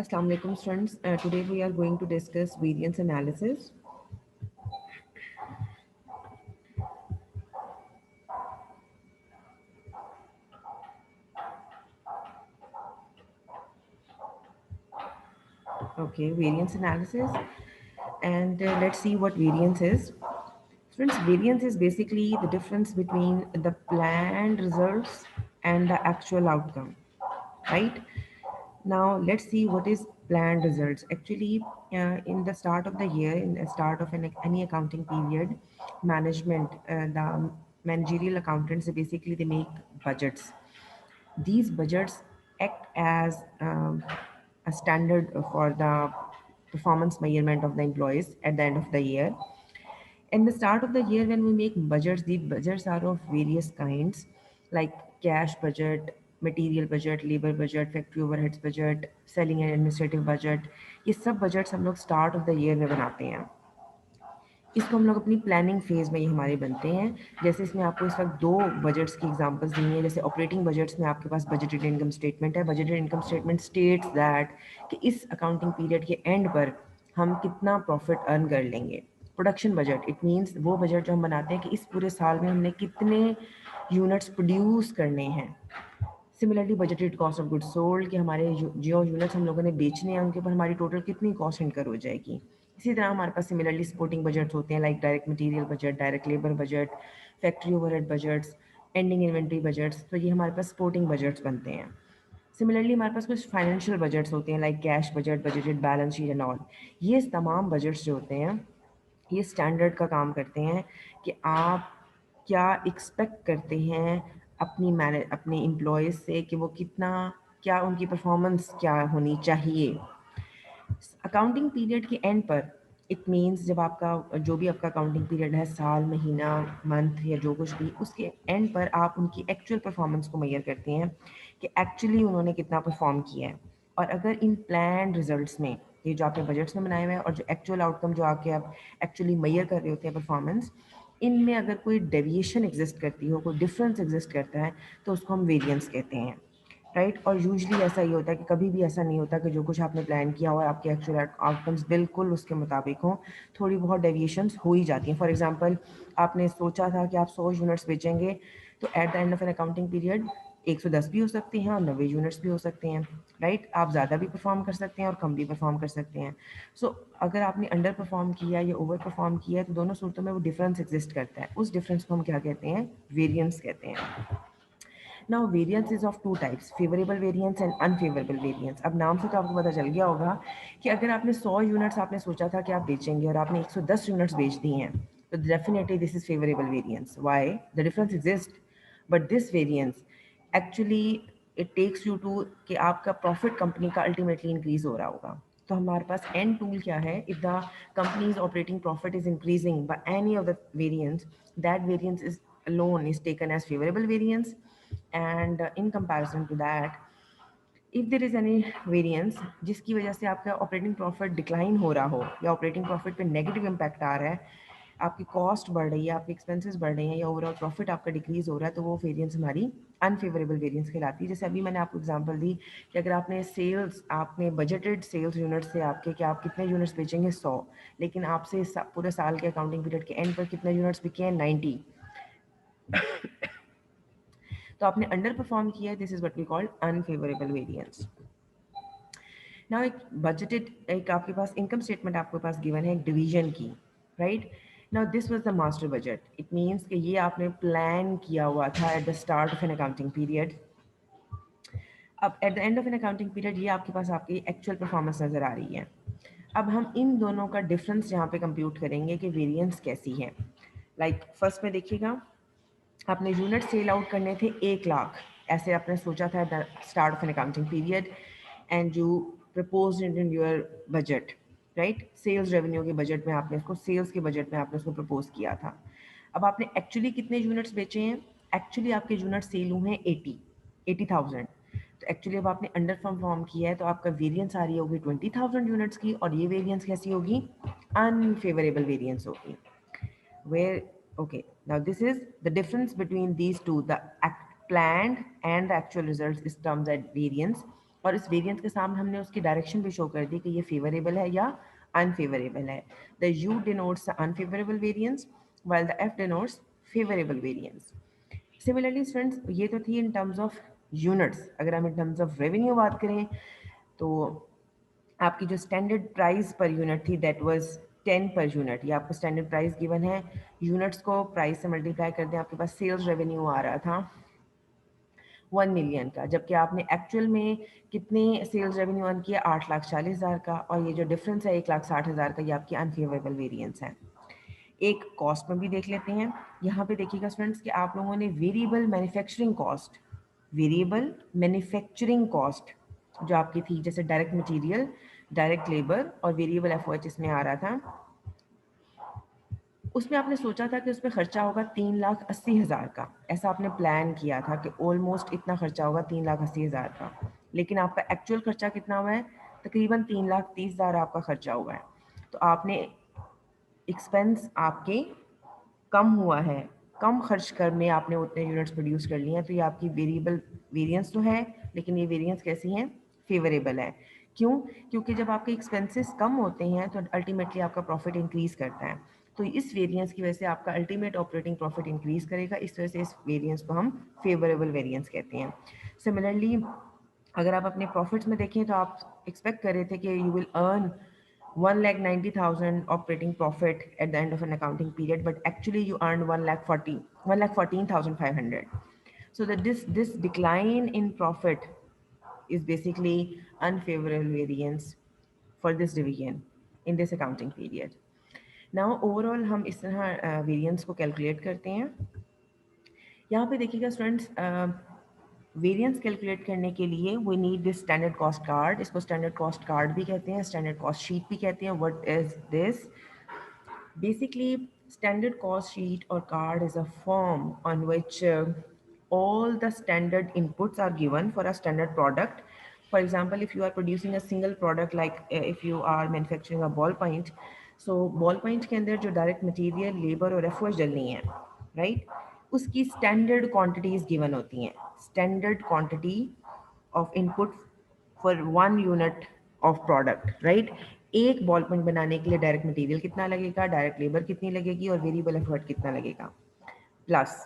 Assalamu alaikum students. Today we are going to discuss variance analysis. Okay, variance analysis, and let's see what variance is. Students, variance is basically the difference between the planned results and the actual outcome, right? Now let's see what is planned results. Actually, in the start of the year, in the start of any accounting period, the managerial accountants, basically they make budgets. These budgets act as a standard for the performance measurement of the employees at the end of the year. In the start of the year, when we make budgets, these budgets are of various kinds, like cash budget, material budget, labor budget, factory overheads budget, selling and administrative budget. ये सब budgets हम लोग start of the year में बनाते हैं. इसको हम लोग अपनी प्लानिंग फेज में ये हमारे बनते हैं. जैसे इसमें आपको इस वक्त दो बजट्स की एग्जांपल्स दी हैं. जैसे ऑपरेटिंग बजट्स में आपके पास बजटेड इनकम स्टेटमेंट है. Budgeted income statement states that कि इस अकाउंटिंग पीरियड के एंड पर हम कितना प्रॉफिट अर्न कर लेंगे. प्रोडक्शन बजट इट मीन्स वो बजट जो हम बनाते हैं कि इस पूरे साल में हमने कितने यूनिट्स प्रोड्यूस करने हैं. Similarly budgeted cost of goods sold कि हमारे जो यूनिट्स हम लोगों ने बेचने हैं उनके ऊपर हमारी टोटल कितनी कॉस्ट इनकर हो जाएगी. इसी तरह हमारे पास सिमिलरली सपोर्टिंग बजट्स होते हैं, like direct material budget, direct labour budget, factory overhead budgets, ending inventory budgets. तो ये हमारे पास सपोर्टिंग बजट्स बनते हैं. सिमिलरली हमारे पास कुछ फाइनेंशियल बजट्स होते हैं, like cash budget, budgeted balance sheet and all. ये तमाम बजट्स जो होते हैं ये स्टैंडर्ड का काम करते हैं कि आप क्या एक्सपेक्ट करते हैं अपने एम्प्लॉयज़ से कि वो कितना, क्या उनकी परफॉर्मेंस क्या होनी चाहिए. अकाउंटिंग पीरियड के एंड पर इट मीन्स जब आपका जो भी आपका अकाउंटिंग पीरियड है, साल, महीना, मंथ या जो कुछ भी, उसके एंड पर आप उनकी एक्चुअल परफॉर्मेंस को मेजर करते हैं कि एक्चुअली उन्होंने कितना परफॉर्म किया है. और अगर इन प्लान रिजल्ट्स में, ये जो आपने बजट्स में बनाए हुए हैं और जो एक्चुअल आउटकम जो आके आप एक्चुअली मेजर कर रहे होते हैं परफॉर्मेंस, इनमें अगर कोई डेविएशन एग्जिस्ट करती हो, कोई डिफरेंस एग्जिस्ट करता है, तो उसको हम वेरिएंस कहते हैं. राइट. और यूजली ऐसा ही होता है कि कभी भी ऐसा नहीं होता कि जो कुछ आपने प्लान किया हो और आपके एक्चुअल आउटकम्स बिल्कुल उसके मुताबिक हों. थोड़ी बहुत डेविएशंस हो ही जाती हैं. फॉर एग्जांपल, आपने सोचा था कि आप 100 यूनिट्स बेचेंगे, तो eight the end of an accounting period 110 भी हो सकती हैं और 90 यूनिट्स भी हो सकते हैं. राइट. आप ज़्यादा भी परफॉर्म कर सकते हैं और कम भी परफॉर्म कर सकते हैं. सो अगर आपने अंडर परफॉर्म किया या ओवर परफॉर्म किया, तो दोनों सूरतों में वो डिफरेंस एग्जिस्ट करता है. उस डिफरेंस को हम क्या कहते हैं? वेरिएंस कहते हैं. Now variance is of two types, favourable variance and unfavourable variance. अब नाम से तो आपको पता चल गया होगा कि अगर आपने 100 यूनिट्स आपने सोचा था कि आप बेचेंगे और आपने 110 यूनिट्स बेच दी हैं, तो definitely this is favourable variance. Why? The difference exist, but this variance actually it takes you to कि आपका प्रॉफिट कंपनी का अल्टीमेटली इंक्रीज हो रहा होगा. तो हमारे पास एंड टूल क्या है? If the companies operating profit is increasing by any of the variance, that variance is alone is taken as favorable variance. And in comparison to that, if there is any variance जिसकी वजह से आपका operating profit decline हो रहा हो या operating profit पे negative impact आ रहा है, आपकी कॉस्ट बढ़ रही है, आपकी एक्सपेंसेस बढ़ रही हैं या ओवरऑल प्रॉफिट आपका डिक्रीज हो रहा है, तो वो वेरिएंस हमारी अनफेवरेबल वेरिएंस कहलाती है. जैसे अभी मैंने आपको एग्जांपल दी कि अगर आपने बजटेड सेल्स यूनिट्स से आपके कि आप कितने यूनिट्स बेचेंगे 100, लेकिन आपसे पूरे साल के अकाउंटिंग पीरियड के एंड पर कितने यूनिट्स बिके हैं? 90. तो आपने अंडर परफॉर्म किया है. This is what we call unfavourable variance. Now एक आपके पास इनकम स्टेटमेंट आपके पास गिवन है एक डिवीजन की. Right. Now this was the master budget. It means कि ये आपने प्लान किया हुआ था at the start of an accounting period. अब at the end of an accounting period ये आपके पास आपकी एक्चुअल परफॉर्मेंस नज़र आ रही है. अब हम इन दोनों का डिफरेंस यहाँ पे कंप्यूट करेंगे कि वेरिएंस कैसी है. लाइक फर्स्ट में देखिएगा, आपने यूनिट सेल आउट करने थे 1 लाख, ऐसे आपने सोचा था the start of an accounting period, and you propose in your budget. Right. Sales revenue के बजट में आपने इसको, सेल्स के बजट में आपने उसको प्रपोज किया था. अब आपने एक्चुअली कितने यूनिट्स बेचे हैं? एक्चुअली आपके यूनिट सेल हुए हैं 80,000. तो एक्चुअली अब आपने अंडर परफॉर्म किया है, तो आपका वेरिएंस आ रही होगी 20,000 यूनिट्स की, और ये वेरिएंस कैसी होगी? अनफेवरेबल वेरिएंस होगी. Where, okay, now this is the difference between these two, the planned and the actual results is termed as variance. और इस वेरिएंस के सामने हमने उसकी डायरेक्शन भी शो कर दी कि ये फेवरेबल है या अनफेवरेबल है. The you denotes the unfavourable variance while the f denotes favorable variance. Similarly friends, ये तो थी इन टर्म्स ऑफ यूनिट्स. अगर हम इन टर्म्स ऑफ रेवेन्यू बात करें तो आपकी जो स्टैंडर्ड प्राइस पर यूनिट थी दैट वाज 10 पर यूनिट. ये आपको स्टैंडर्ड प्राइस गिवन है, यूनिट्स को प्राइस से मल्टीप्लाई कर दें, आपके पास सेल्स रेवेन्यू आ रहा था 1 मिलियन का, जबकि आपने एक्चुअल में कितने सेल्स रेवेन्यू अर्न किया, 8,40,000 का. और ये जो डिफरेंस है 1,60,000 का, ये आपकी अनफेवरेबल वेरिएंस है. एक कॉस्ट में भी देख लेते हैं. यहाँ पे देखिएगा स्टूडेंट्स कि आप लोगों ने वेरिएबल मैन्युफैक्चरिंग कॉस्ट जो आपकी थी, जैसे डायरेक्ट मटेरियल, डायरेक्ट लेबर और वेरिएबल एफओएच इसमें आ रहा था, उसमें आपने सोचा था कि उसमें खर्चा होगा 3,80,000 का. ऐसा आपने प्लान किया था कि ऑलमोस्ट इतना खर्चा होगा 3,80,000 का. लेकिन आपका एक्चुअल खर्चा कितना हुआ है, तकरीबन 3,30,000 आपका खर्चा हुआ है. तो आपने एक्सपेंस आपके कम हुआ है, कम खर्च करने आपने उतने यूनिट्स प्रोड्यूस कर लिए हैं. तो ये आपकी वेरिएबल वेरिएंस तो है, लेकिन ये वेरिएंस कैसी हैं, फेवरेबल है. क्यों? क्योंकि जब आपके एक्सपेंसेस कम होते हैं तो अल्टीमेटली आपका प्रॉफिट इंक्रीज करता है. तो इस वेरिएंस की वजह से आपका अल्टीमेट ऑपरेटिंग प्रॉफिट इंक्रीज करेगा. इस वजह से इस वेरिएंस को हम फेवरेबल वेरिएंस कहते हैं. सिमिलरली अगर आप अपने प्रॉफिट्स में देखें तो आप एक्सपेक्ट कर रहे थे कि you will earn 1,90,000 operating profit at the end of an accounting period, but actually you earned 1,14,500. So that this decline in profit is basically unfavorable variance for this division in this accounting period. Now overall हम इस तरह variance को calculate करते हैं. यहाँ पे देखिएगा students, variance calculate करने के लिए we need this standard cost card. इसको स्टैंडर्ड कॉस्ट कार्ड भी कहते हैं, स्टैंडर्ड कॉस्ट शीट भी कहते हैं. What is this? Basically, standard cost sheet or card is a form on which all the standard inputs are given for a standard product. For example, if you are producing a single product, like if you are manufacturing a ballpoint, so ballpoint के अंदर जो direct material, labor और FOH डलनी है, right? उसकी standard quantities given होती हैं. Standard quantity of input for 1 unit of product, right? एक ball pen बनाने के लिए डायरेक्ट मटेरियल कितना लगेगा, डायरेक्ट लेबर कितनी लगेगी और वेरिएबल एफर्ट कितना लगेगा. Plus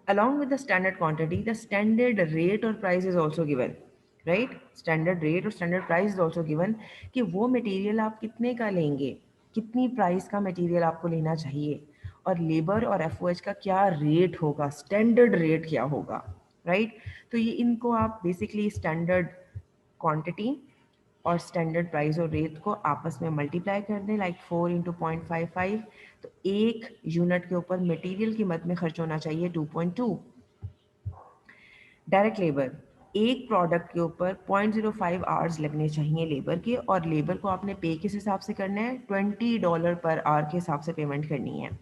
along with the standard quantity, the standard rate or price is also given, right? Standard rate और standard price is also given कि वो मटेरियल आप कितने का लेंगे, कितनी प्राइस का मटेरियल आपको लेना चाहिए, और लेबर और एफओएच का क्या रेट होगा, स्टैंडर्ड रेट क्या होगा, राइट? तो ये इनको आप बेसिकली स्टैंडर्ड क्वांटिटी और स्टैंडर्ड प्राइस और रेट को आपस में मल्टीप्लाई कर दें, लाइक 4 × 0.55. तो एक यूनिट के ऊपर मटेरियल की मद में खर्च होना चाहिए 2.2. डायरेक्ट लेबर, एक प्रोडक्ट के ऊपर 0.05 आवर्स लगने चाहिए लेबर के, और लेबर को आपने पे किस हिसाब से करना है, $20 पर आवर के हिसाब से पेमेंट करनी है.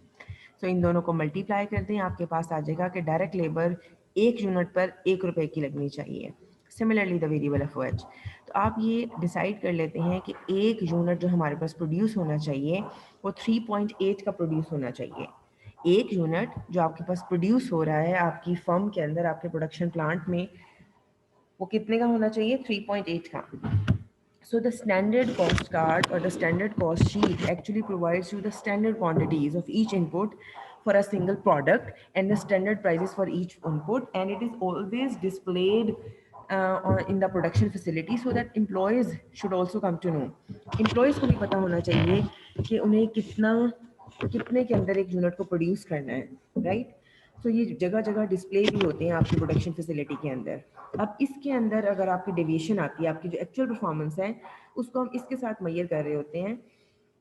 सो इन दोनों को मल्टीप्लाई कर दें, आपके पास आ जाएगा कि डायरेक्ट लेबर एक यूनिट पर ₹1 की लगनी चाहिए. Similarly the variable F O H. तो आप ये डिसाइड कर लेते हैं कि एक यूनिट जो हमारे पास प्रोड्यूस होना चाहिए वो 3.8 का प्रोड्यूस होना चाहिए. एक यूनिट जो आपके पास प्रोड्यूस हो रहा है आपकी फर्म के अंदर, आपके प्रोडक्शन प्लांट में, वो कितने का होना चाहिए, 3.8 का. So the standard cost card or the standard cost sheet actually provides you the standard quantities of each input for a single product and the standard prices for each input, and it is always displayed in the production facility so that employees should also come to know. Employees को भी पता होना चाहिए कि उन्हें कितने के अंदर एक यूनिट को प्रोड्यूस करना है, राइट? तो ये जगह जगह डिस्प्ले भी होते हैं आपकी प्रोडक्शन फैसिलिटी के अंदर. अब इसके अंदर अगर आपकी डेविएशन आती है, आपकी जो एक्चुअल परफॉर्मेंस है उसको हम इसके साथ मैयर कर रहे होते हैं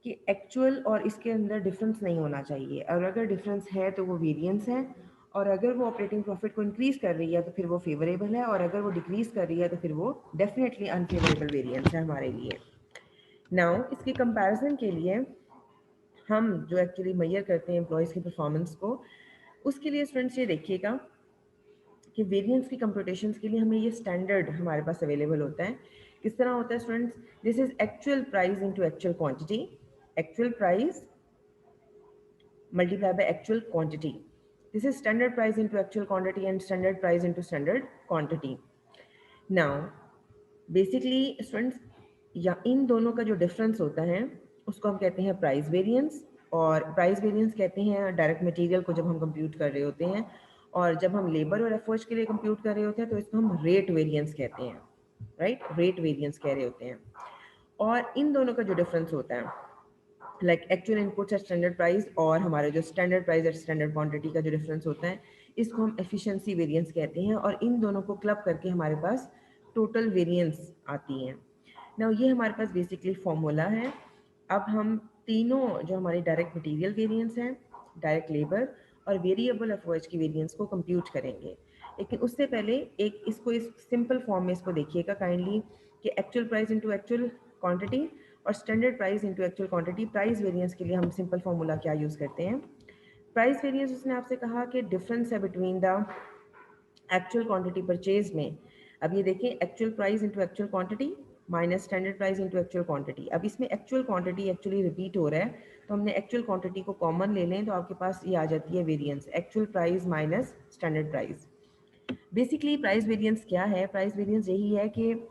कि एक्चुअल और इसके अंदर डिफरेंस नहीं होना चाहिए, और अगर डिफरेंस है तो वो वेरिएंस है, और अगर वो ऑपरेटिंग प्रॉफिट को इंक्रीज कर रही है तो फिर वो फेवरेबल है, और अगर वो डिक्रीज कर रही है तो फिर वो डेफिनेटली अनफेवरेबल वेरिएंस है हमारे लिए. नाउ इसके कंपैरिजन के लिए हम जो एक्चुअली मैयर करते हैं एम्प्लॉयज़ की परफॉर्मेंस को, उसके लिए स्टूडेंट्स ये देखिएगा कि वेरिएंस की कंप्यूटेशंस के लिए हमें ये स्टैंडर्ड हमारे पास अवेलेबल होता है. किस तरह होता है students? This is actual price into actual quantity, actual price multiplied by actual quantity. This is standard price into actual quantity and standard price into standard quantity. Now basically students, या इन दोनों का जो डिफरेंस होता है उसको हम कहते हैं प्राइस वेरिएंस। और प्राइस वेरिएंस कहते हैं डायरेक्ट मटेरियल को जब हम कंप्यूट कर रहे होते हैं, और जब हम लेबर और एफर्ट्स के लिए कंप्यूट कर रहे होते हैं तो इसको हम रेट वेरिएंस कहते हैं, राइट, रेट वेरिएंस कह रहे होते हैं। और इन दोनों का जो डिफरेंस होता है, like actual inputs at standard price और हमारे जो standard price at standard quantity का जो डिफरेंस होता है, इसको हम एफिशिएंसी वेरिएंस कहते हैं। और इन दोनों को क्लब करके हमारे पास टोटल वेरिएंस आती हैं। ना ये हमारे पास बेसिकली फॉर्मूला है। अब हम तीनों जो हमारी डायरेक्ट मटेरियल वेरिएंस हैं, डायरेक्ट लेबर और वेरिएबल एफओएच की वेरिएंस को कंप्यूट करेंगे। लेकिन उससे पहले एक इसको इस सिंपल फॉर्म में इसको देखिएगा काइंडली, कि actual price into actual quantity और standard price into actual quantity. Price variance के लिए हम सिंपल फॉर्मूला क्या यूज़ करते हैं? प्राइस वेरिएंस उसने आपसे कहा कि डिफरेंस है between the actual quantity purchase में। अब ये देखें, actual price into actual quantity minus standard price into actual quantity. अब इसमें एक्चुअल क्वांटिटी एक्चुअली रिपीट हो रहा है, तो हमने एक्चुअल क्वांटिटी को कॉमन ले लें तो आपके पास ये आ जाती है variance, actual price minus standard price. Basically price variance क्या है? प्राइस वेरिएंस यही है कि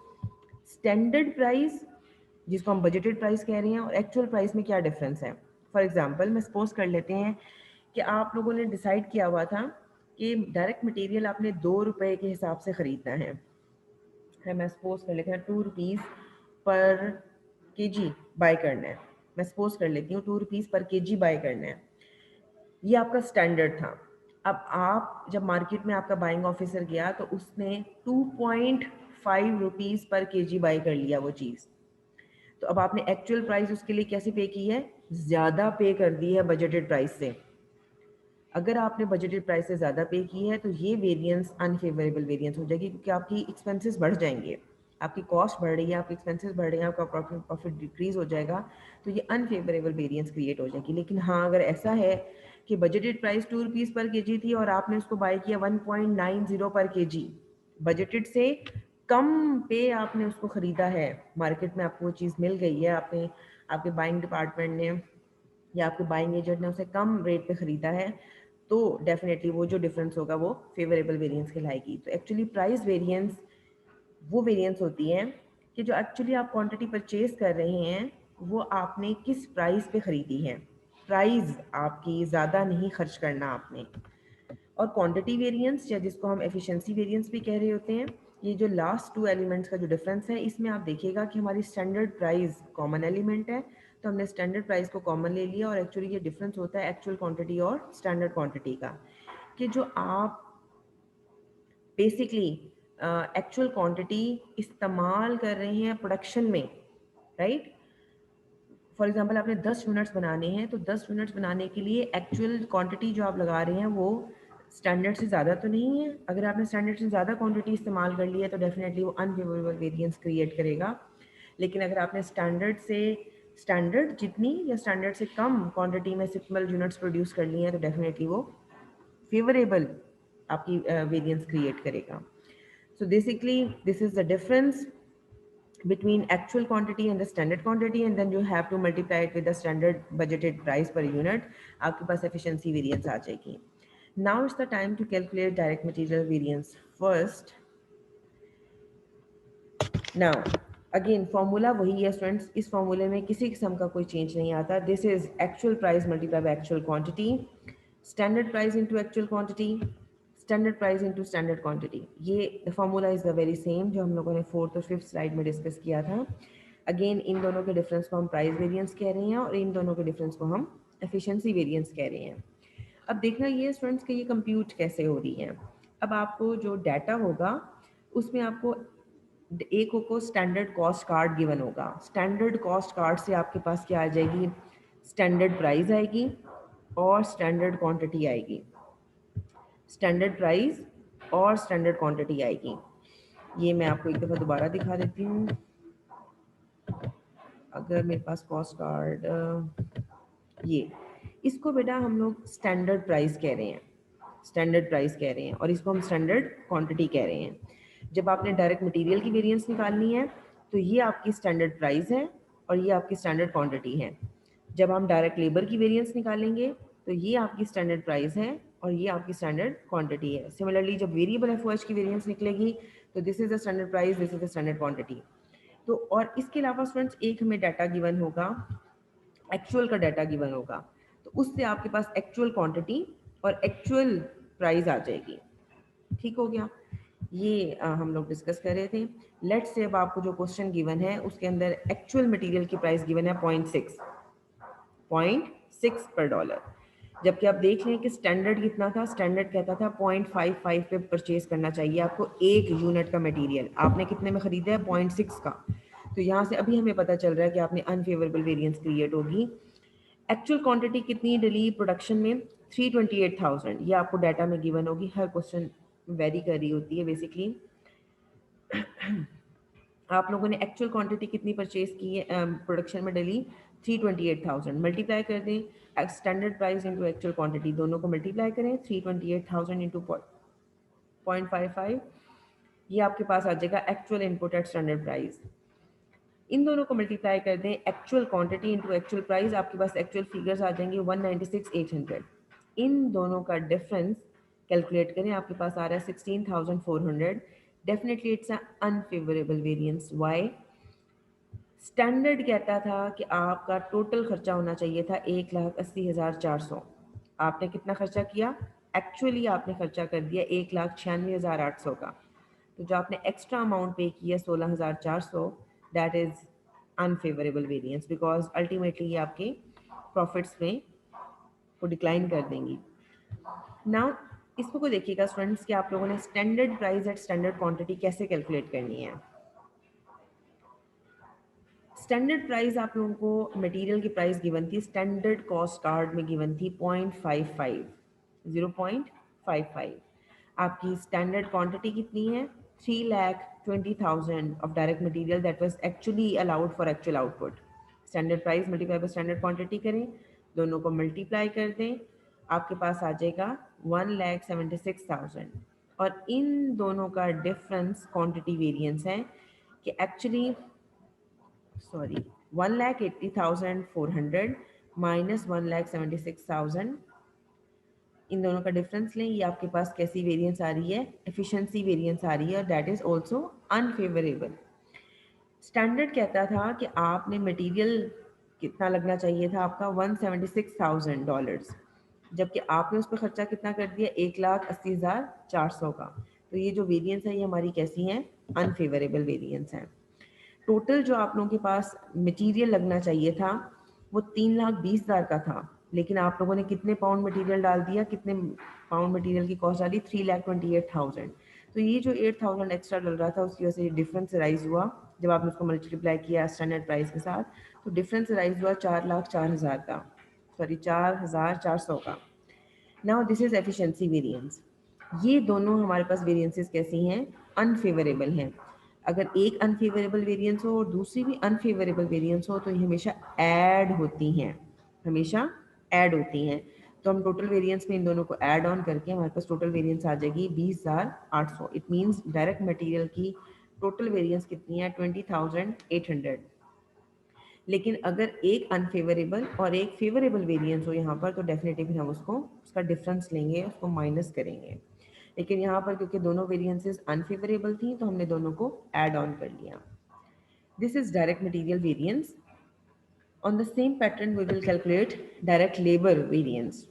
स्टैंडर्ड प्राइस, जिसको हम बजटेड प्राइस कह रहे हैं, और एक्चुअल प्राइस में क्या डिफरेंस है। फॉर एग्जांपल मैं सपोज कर लेते हैं कि आप लोगों ने डिसाइड किया हुआ था कि डायरेक्ट मटेरियल आपने 2 रुपए के हिसाब से ख़रीदना है। मैं सपोज कर लेते हैं 2 रुपीज़ पर के जी बाय करना है। मैं सपोज कर लेती हूँ 2 रुपीज़ पर के जी बाय करना है। ये आपका स्टैंडर्ड था। अब आप जब मार्केट में आपका बाइंग ऑफिसर गया तो उसने 2.5 रुपीज़ पर के जी बाय कर लिया वो चीज़। तो अब आपने एक्चुअल प्राइस उसके लिए कैसे पे की है? ज़्यादा पे कर दी है बजटेड प्राइस से। अगर आपने बजटेड प्राइस से ज़्यादा पे की है तो ये वेरिएंस अनफेवरेबल वेरिएंस हो जाएगी, क्योंकि आपकी एक्सपेंसेस बढ़ जाएंगे, आपकी कॉस्ट बढ़ रही है, आपके एक्सपेंसेस बढ़ रहे हैं, आपका प्रॉफिट डिक्रीज हो जाएगा, तो ये अनफेवरेबल वेरिएंस क्रिएट हो जाएगी। लेकिन हाँ, अगर ऐसा है कि बजटेड प्राइस 2 रुपीज़ पर के जी थी और आपने उसको बाय किया 1.90 पर के जी, बजटेड से कम पे आपने उसको ख़रीदा है, मार्केट में आपको वो चीज़ मिल गई है, आपने आपके बाइंग डिपार्टमेंट ने या आपके बाइंग एजेंट ने उसे कम रेट पे ख़रीदा है, तो डेफिनेटली वो जो डिफरेंस होगा वो फेवरेबल वेरिएंस कहलाएगी। तो एक्चुअली प्राइस वेरिएंस वो वेरिएंस होती है कि जो एक्चुअली आप क्वांटिटी परचेज कर रहे हैं वो आपने किस प्राइस पे ख़रीदी है। प्राइस आपकी ज़्यादा नहीं खर्च करना आपने। और क्वांटिटी वेरिएंस, या जिसको हम एफिशिएंसी वेरिएंस भी कह रहे होते हैं, ये जो लास्ट 2 एलिमेंट्स का जो डिफरेंस है, इसमें आप देखिएगा कि हमारी स्टैंडर्ड प्राइस कॉमन एलिमेंट है, तो हमने स्टैंडर्ड प्राइस को कॉमन ले लिया। और एक्चुअली ये डिफरेंस होता है एक्चुअल क्वांटिटी और स्टैंडर्ड क्वांटिटी का, कि जो आप बेसिकली एक्चुअल क्वांटिटी इस्तेमाल कर रहे हैं प्रोडक्शन में, राइट। फॉर एग्जांपल आपने 10 यूनिट्स बनाने हैं, तो 10 यूनिट्स बनाने के लिए एक्चुअल क्वांटिटी जो आप लगा रहे हैं वो स्टैंडर्ड से ज़्यादा तो नहीं है। अगर आपने स्टैंडर्ड से ज़्यादा क्वांटिटी इस्तेमाल कर ली है तो डेफिनेटली वो अनफेवरेबल वेरिएंस क्रिएट करेगा। लेकिन अगर आपने स्टैंडर्ड जितनी या स्टैंडर्ड से कम क्वांटिटी में सिंपल यूनिट्स प्रोड्यूस कर ली हैं तो डेफिनेटली वो फेवरेबल आपकी वेरिएंस क्रिएट करेगा। So basically this is the difference between actual quantity and the standard quantity, and then you have to multiply it with the standard budgeted price per unit, आपके पास efficiency variance आ जाएगी। Now it's the time to calculate direct material variance. First, now again formula वही है students, इस फॉर्मूले में किसी किस्म का कोई चेंज नहीं आता। This is actual price multiply by actual quantity, standard price into actual quantity, standard price into standard quantity. ये formula is the very same जो हम लोगों ने 4th और 5th स्लाइड में डिस्कस किया था। अगेन इन दोनों के डिफरेंस को हम प्राइस वेरिएंस कह रहे हैं और इन दोनों के डिफरेंस को हम एफिशिएंसी वेरिएंस कह रहे हैं। अब देखना ये स्टूडेंट्स कि ये कंप्यूट कैसे हो रही है। अब आपको जो डाटा होगा उसमें आपको एक को स्टैंडर्ड कॉस्ट कार्ड गिवन होगा। स्टैंडर्ड कॉस्ट कार्ड से आपके पास क्या आ जाएगी? स्टैंडर्ड प्राइस आएगी और स्टैंडर्ड क्वांटिटी आएगी। स्टैंडर्ड प्राइस और स्टैंडर्ड क्वांटिटी आएगी। ये मैं आपको एक दफ़ा दोबारा दिखा देती हूँ। अगर मेरे पास कॉस्ट कार्ड ये, इसको बेटा हम लोग स्टैंडर्ड प्राइस कह रहे हैं, स्टैंडर्ड प्राइस कह रहे हैं, और इसको हम स्टैंडर्ड क्वांटिटी कह रहे हैं। जब आपने डायरेक्ट मटेरियल की वेरिएंस निकालनी है तो ये आपकी स्टैंडर्ड प्राइस है और ये आपकी स्टैंडर्ड क्वांटिटी है। जब हम डायरेक्ट लेबर की वेरिएंस निकालेंगे तो ये आपकी स्टैंडर्ड प्राइस है और ये आपकी स्टैंडर्ड क्वांटिटी है। सिमिलरली जब वेरिएबल एफओएच की वेरिएंस निकलेगी तो this is the standard price, this is the standard quantity. तो और इसके अलावा स्टूडेंट्स एक हमें डाटा गिवन होगा, एक्चुअल का डाटा गिवन होगा, तो उससे आपके पास एक्चुअल क्वांटिटी और एक्चुअल प्राइस आ जाएगी। ठीक हो गया, ये हम लोग डिस्कस कर रहे थे। लेट्स से अब आपको जो क्वेश्चन गिवन है उसके अंदर एक्चुअल मटेरियल की प्राइस गिवन है 0.6 पर डॉलर, जबकि आप देख लें कि स्टैंडर्ड कितना था, स्टैंडर्ड कहता था 0.55 पे परचेज करना चाहिए आपको एक यूनिट का मटेरियल, आपने कितने में ख़रीदा है 0.6 का। तो यहाँ से अभी हमें पता चल रहा है कि आपने अनफेवरेबल वेरिएंस क्रिएट होगी। एक्चुअल क्वांटिटी कितनी डली प्रोडक्शन में, 328,000, ये आपको डाटा में गिवन होगी, हर क्वेश्चन वेरी कर रही होती है बेसिकली। आप लोगों ने एक्चुअल क्वांटिटी कितनी परचेज की है प्रोडक्शन में डली, 328,000, मल्टीप्लाई कर दें standard price into actual quantity, दोनों को मल्टीप्लाई करें, 328,000 इंटू 0.55, ये आपके पास आ जाएगा actual input at standard price. इन दोनों को मल्टीप्लाई कर दें actual quantity into actual price, आपके पास एक्चुअल फिगर्स आ जाएंगे 196,800। इन दोनों का डिफरेंस कैलकुलेट करें, आपके पास आ रहा है 16,400। Definitely it's unfavourable variance. Why? Standard कहता था कि आपका टोटल खर्चा होना चाहिए था 1,80,400, आपने कितना खर्चा किया, एक्चुअली आपने खर्चा कर दिया 1,96,800 का। तो जो आपने एक्स्ट्रा अमाउंट पे किया 16,400, that is unfavourable variance, because ultimately ये आपके प्रॉफिट्स में को डिक्लाइन कर देंगी। नाउ इसको को देखिएगा स्टूडेंट्स कि आप लोगों ने standard price at standard quantity कैसे कैलकुलेट करनी है। स्टैंडर्ड प्राइस आप लोगों को मटेरियल की प्राइस गिवन थी, स्टैंडर्ड कॉस्ट कार्ड में गिवन थी 0.55, 0.55। आपकी स्टैंडर्ड क्वांटिटी कितनी है, 3,20,000 of direct material that was actually allowed for actual output. Standard price multiply by standard quantity करें, दोनों को मल्टीप्लाई कर दें, आपके पास आ जाएगा 1,76,000। और इन दोनों का डिफरेंस क्वांटिटी वेरिएंस है कि एक्चुअली सॉरी 1,80,400 माइनस 1,76,000, इन दोनों का डिफरेंस लें, ये आपके पास कैसी वेरिएंस आ रही है, एफिशिएंसी वेरिएंस आ रही है, और that is also unfavourable. Standard कहता था कि आपने मटेरियल कितना लगना चाहिए था आपका, $176,000, जबकि आपने उस पर खर्चा कितना कर दिया, 1,80,400 का। तो ये जो वेरिएंस है ये हमारी कैसी हैं, अनफेवरेबल वेरिएंस हैं। टोटल जो आप लोगों के पास मटेरियल लगना चाहिए था वो 3,20,000 का था, लेकिन आप लोगों ने कितने पाउंड मटेरियल डाल दिया, कितने पाउंड मटेरियल की कॉस्ट डाली, 3,28,000। तो ये जो 8,000 एक्स्ट्रा डल रहा था उसकी वजह से डिफरेंस राइज हुआ, जब आपने उसको मल्टीप्लाई किया स्टैंडर्ड प्राइस के साथ, तो डिफरेंस राइज हुआ 4,04,000 का, सॉरी 4,400 का। Now this is efficiency variance. ये दोनों हमारे पास वेरिएंसेस कैसी हैं, अनफेवरेबल हैं। अगर एक अनफेवरेबल वेरिएंस हो और दूसरी भी अनफेवरेबल वेरिएंस हो तो ये हमेशा ऐड होती हैं, हमेशा ऐड होती हैं। तो हम टोटल वेरिएंस में इन दोनों को ऐड ऑन करके हमारे पास टोटल वेरिएंस आ जाएगी 20,800। इट मीन्स डायरेक्ट मटेरियल की टोटल वेरिएंस कितनी है, 20,800। लेकिन अगर एक अनफेवरेबल और एक फेवरेबल वेरिएंस हो यहाँ पर, तो डेफिनेटली फिर हम उसको उसका डिफरेंस लेंगे, उसको माइनस करेंगे। लेकिन यहाँ पर क्योंकि दोनों वेरिएंसेस अनफेवरेबल थी तो हमने दोनों को ऐड ऑन कर लिया। This is direct material variance. On the same pattern we will calculate direct labour variance.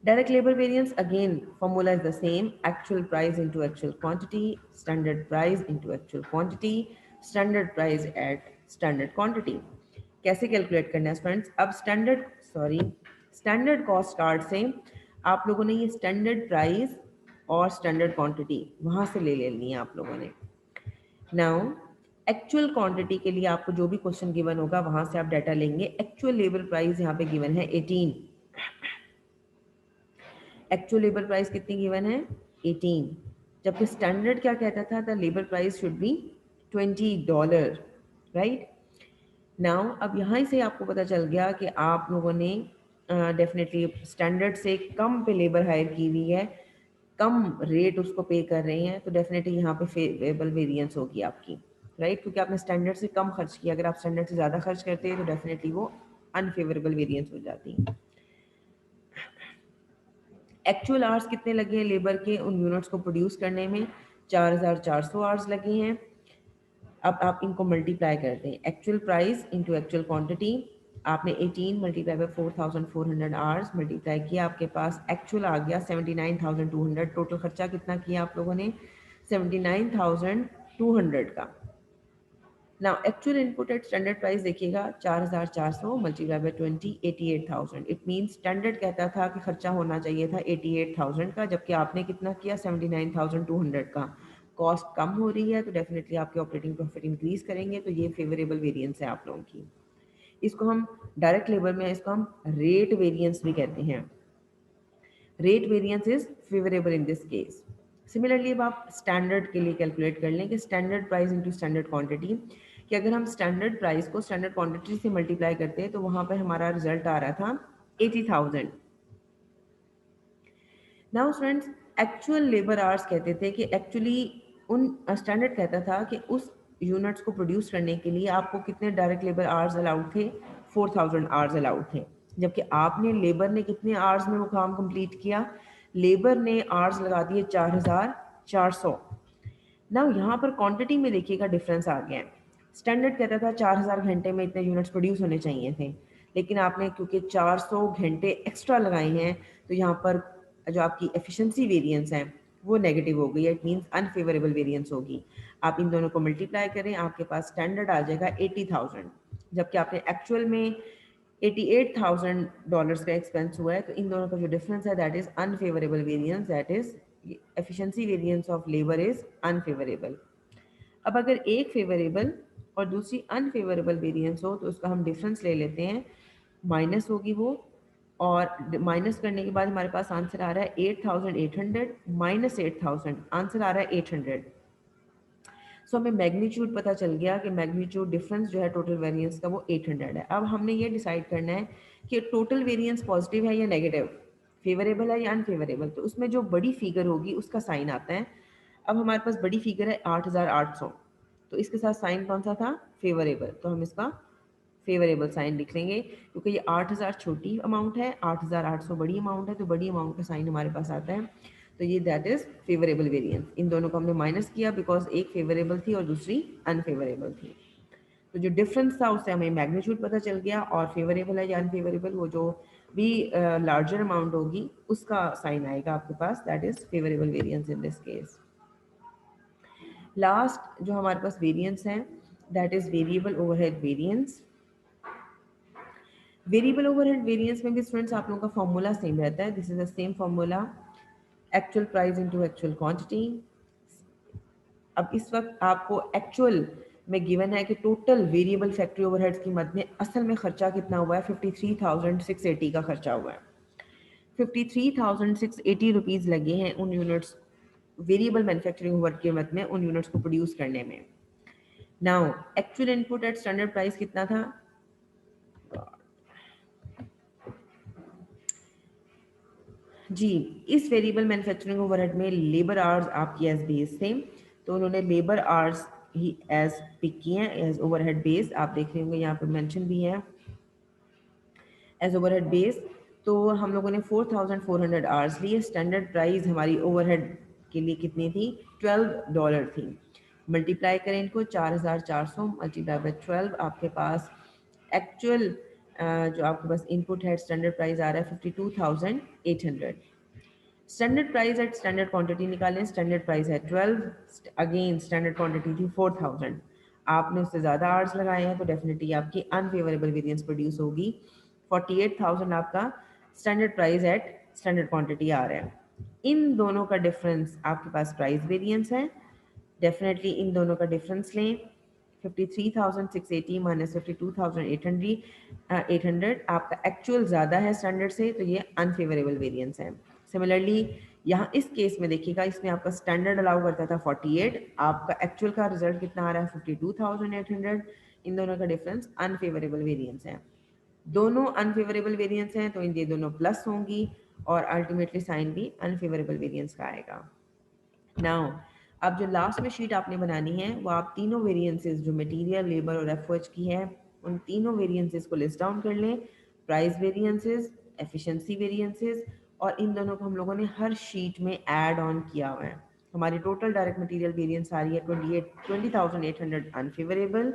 Direct labor variance, again, formula is the same. Actual price into actual quantity, standard price into actual quantity, standard price at standard quantity. कैसे calculate करना है friends, अब standard cost card से आप लोगों ने ये standard price और स्टैंडर्ड क्वांटिटी वहाँ से ले लेनी है आप लोगों ने। नाउ एक्चुअल क्वांटिटी के लिए आपको जो भी क्वेश्चन गिवन होगा वहाँ से आप डाटा लेंगे। एक्चुअल लेबर प्राइस यहाँ पे गिवन है 18, एक्चुअल लेबर प्राइस कितनी गिवन है, 18, जबकि स्टैंडर्ड क्या कहता था, the labour price should be $20, right. Now अब यहाँ से आपको पता चल गया कि आप लोगों ने डेफिनेटली स्टैंडर्ड से कम पे लेबर हायर की हुई है, कम रेट उसको पे कर रहे हैं, तो डेफिनेटली यहाँ पे फेवरेबल वेरिएंस होगी आपकी, राइट, क्योंकि आपने स्टैंडर्ड से कम खर्च किया। अगर आप स्टैंडर्ड से ज़्यादा खर्च करते हैं तो डेफिनेटली वो अनफेवरेबल वेरिएंस हो जाती है। एक्चुअल आवर्स कितने लगे लेबर के उन यूनिट्स को प्रोड्यूस करने में, 4400 आवर्स लगे हैं। अब आप इनको मल्टीप्लाई करते हैं, actual price into actual quantity. आपने 18 मल्टीप्लाई बाई 4400 आवर्स मल्टीप्लाई किया, आपके पास एक्चुअल आ गया 79,200। टोटल खर्चा कितना किया आप लोगों ने? 79,200 का। Now actual input at standard price देखिएगा, 4400 multiply by 20, 88,000। It mean standard कहता था कि खर्चा होना चाहिए था 88,000 का, जबकि आपने कितना किया? 79,200 का। कॉस्ट कम हो रही है तो डेफिनेटली आपके ऑपरेटिंग प्रॉफिट इंक्रीज करेंगे, तो ये फेवरेबल वेरिएंस है आप लोगों की। इसको हम डायरेक्ट लेबर में इसको हम रेट वेरिएंस भी कहते हैं। Rate variance is favourable in this case. Similarly अब आप स्टैंडर्ड के लिए कैलकुलेट कर लें कि standard price into standard quantity, कि अगर हम स्टैंडर्ड प्राइस को स्टैंडर्ड क्वांटिटी से मल्टीप्लाई करते हैं तो वहाँ पर हमारा रिजल्ट आ रहा था 80,000। Now students, actual labour hours कहते थे कि एक्चुअली उन स्टैंडर्ड कहता था कि उस यूनिट्स को प्रोड्यूस करने के लिए आपको कितने डायरेक्ट लेबर आवर्स अलाउड थे? 4,000 आवर्स अलाउड थे। जबकि आपने लेबर ने कितने आवर्स में वो काम कंप्लीट किया? लेबर ने आवर्स लगा दिए 4,400। ना यहाँ पर क्वांटिटी में देखिएगा डिफरेंस आ गया है। स्टैंडर्ड कहता था 4,000 घंटे में इतने यूनिट्स प्रोड्यूस होने चाहिए थे, लेकिन आपने क्योंकि 400 घंटे एक्स्ट्रा लगाए हैं तो यहाँ पर जो आपकी एफिशिएंसी वेरिएंस है वो नेगेटिव हो गई है। इट मीन्स अनफेवरेबल वेरिएंस होगी। आप इन दोनों को मल्टीप्लाई करें, आपके पास स्टैंडर्ड आ जाएगा 80,000, जबकि आपने एक्चुअल में $88,000 का एक्सपेंस हुआ है। तो इन दोनों का जो डिफरेंस है that is unfavourable variance, that is efficiency variance of labour is unfavourable. अब अगर एक फेवरेबल और दूसरी अनफेवरेबल वेरिएंस हो तो उसका हम डिफरेंस ले लेते हैं, माइनस होगी वो, और माइनस करने के बाद हमारे पास आंसर आ रहा है 8,800 माइनस 8,000, आंसर आ रहा है 800। सो हमें मैग्नीट्यूड पता चल गया कि मैग्नीट्यूड डिफरेंस जो है टोटल वेरिएंस का वो 800 है। अब हमने ये डिसाइड करना है कि टोटल वेरिएंस पॉजिटिव है या नेगेटिव, फेवरेबल है या अनफेवरेबल। तो उसमें जो बड़ी फिगर होगी उसका साइन आता है। अब हमारे पास बड़ी फिगर है 8,800, तो इसके साथ साइन कौन सा था? फेवरेबल। तो हम इसका फेवरेबल साइन लिख लेंगे, क्योंकि ये 8,000 छोटी अमाउंट है, 8,800 बड़ी अमाउंट है, तो बड़ी अमाउंट का साइन हमारे पास आता है। तो ये दैट इज फेवरेबल वेरिएंस। इन दोनों को हमने माइनस किया बिकॉज एक फेवरेबल थी और दूसरी अनफेवरेबल थी। तो जो डिफरेंस था उससे हमें मैग्नीट्यूड पता चल गया, और फेवरेबल है या अनफेवरेबल वो जो भी लार्जर अमाउंट होगी उसका साइन आएगा आपके पास, that is favourable variance in this case. Last जो हमारे पास वेरिएंस है that is variable overhead variance. Variable overhead variance में भी स्टूडेंट्स आप लोगों का फॉर्मूला सेम रहता है। This is the same formula, actual price into actual quantity. अब इस वक्त आपको एक्चुअल में गिवन है कि टोटल वेरिएबल फैक्ट्री ओवरहेड्स की मद में असल में खर्चा कितना हुआ है? 53,680 का खर्चा हुआ है। 53,680 रुपीज़ लगे हैं उन यूनिट्स वेरिएबल मैन्युफैक्चरिंग ओवरहेड की मद में उन यूनिट्स को प्रोड्यूस करने में। Now actual input at standard price कितना था? जी, इस वेरिएबल मैन्युफैक्चरिंग ओवरहेड में लेबर आवर्स आपकी एज बेस थे, तो उन्होंने लेबर आवर्स ही एज पिक किए हैं एज ओवरहेड बेस। आप देख रहे होंगे यहाँ पर मेंशन भी है एज ओवरहेड बेस। तो हम लोगों ने 4,400 आवर्स लिए। स्टैंडर्ड प्राइस हमारी ओवरहेड के लिए कितनी थी? $12 थी। मल्टीप्लाई करें इनको, 4,400 मल्टीप्लाई बाई 12, आपके पास एक्चुअल जो आपके पास इनपुट है स्टैंडर्ड प्राइस आ रहा है 52,800। Standard price at standard quantity निकालें, स्टैंडर्ड प्राइस है 12, अगेन स्टैंडर्ड क्वांटिटी थी 4,000। आपने उससे ज़्यादा आवर्स लगाए हैं तो डेफिनेटली आपकी अनफेवरेबल वेरिएंस प्रोड्यूस होगी। 48,000 आपका standard price at standard quantity आ रहा है। इन दोनों का डिफरेंस आपके पास प्राइस वेरिएंस है। डेफिनेटली इन दोनों का डिफरेंस लें, 53,680 माइनस 52,800 आपका एक्चुअल ज़्यादा है स्टैंडर्ड से, तो ये अनफेवरेबल वेरिएंस है। सिमिलरली यहाँ इस केस में देखिएगा, इसमें आपका स्टैंडर्ड अलाउ करता था 48, आपका एक्चुअल का रिजल्ट कितना आ रहा है 52,800। इन दोनों का डिफरेंस अनफेवरेबल वेरिएंस है। दोनों अनफेवरेबल वेरिएंस हैं तो ये दोनों प्लस होंगी, और अल्टीमेटली साइन भी अनफेवरेबल वेरिएंस का आएगा। नाउ अब जो लास्ट में शीट आपने बनानी है वो आप तीनों वेरिएंसेस जो मटेरियल, लेबर और एफओएच की है उन तीनों वेरिएंसेस को लिस्ट डाउन कर लें, प्राइस वेरिएंसेस, एफिशिएंसी वेरिएंसेस, और इन दोनों को हम लोगों ने हर शीट में ऐड ऑन किया हुआ है। हमारी टोटल डायरेक्ट मटेरियल वेरिएंस आ रही है 20,800 अनफेवरेबल,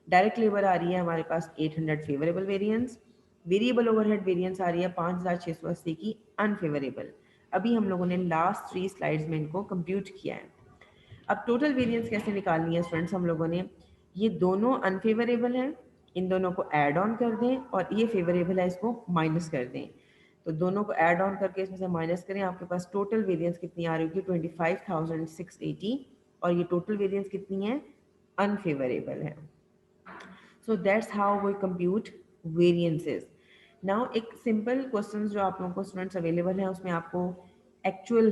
डायरेक्ट लेबर आ रही है हमारे पास 800 favourable variance, variable overhead variance आ रही है 5,680 की अनफेवरेबल। अभी हम लोगों ने लास्ट 3 स्लाइड्स में इनको कंप्यूट किया है। अब टोटल वेरिएंस कैसे निकालनी है स्टूडेंट्स, हम लोगों ने ये दोनों अनफेवरेबल हैं, इन दोनों को ऐड ऑन कर दें और ये फेवरेबल है इसको माइनस कर दें। तो दोनों को ऐड ऑन करके इसमें से माइनस करें, आपके पास टोटल वेरिएंस कितनी आ रही होगी 25,680, और ये टोटल वेरिएंस कितनी है अनफेवरेबल है। So that's how we compute variances. Now एक सिंपल क्वेश्चन जो आप लोगों को स्टूडेंट्स अवेलेबल है उसमें आपको एक्चुअल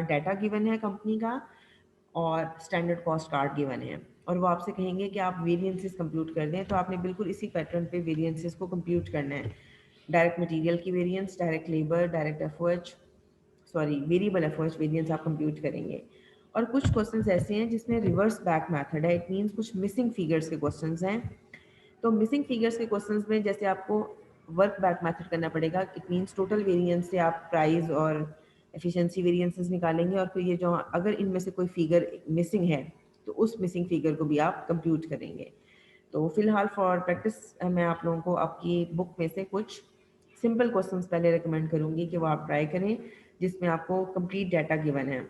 डाटा गिवन है कंपनी का और स्टैंडर्ड कॉस्ट कार्ड गिवन है, और वो आपसे कहेंगे कि आप वेरिएंसेस कंप्यूट कर दें, तो आपने बिल्कुल इसी पैटर्न पे वेरिएंसेस को कंप्यूट करना है। डायरेक्ट मटेरियल की variance, direct labour, direct FOH, sorry variable FOH variance आप कंप्यूट करेंगे। और कुछ क्वेश्चंस ऐसे हैं जिसमें रिवर्स बैक मेथड है, इट मींस कुछ मिसिंग फिगर्स के क्वेश्चंस हैं। तो मिसिंग फिगर्स के क्वेश्चंस में जैसे आपको वर्क बैक मेथड करना पड़ेगा, इट मींस टोटल वेरिएंस से आप प्राइस और एफिशिएंसी वेरिएंसेस निकालेंगे, और फिर ये जो अगर इनमें से कोई फिगर मिसिंग है तो उस मिसिंग फिगर को भी आप कंप्यूट करेंगे। तो फिलहाल फॉर प्रैक्टिस मैं आप लोगों को आपकी बुक में से कुछ सिंपल क्वेश्चंस पहले रिकमेंड करूंगी कि वो आप ट्राई करें, जिसमें आपको कंप्लीट डाटा गिवन है।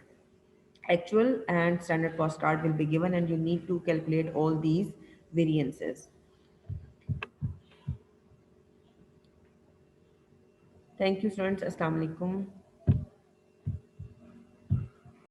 Actual and standard cost card will be given and you need to calculate all these variances. Thank you students. Assalamu alaikum.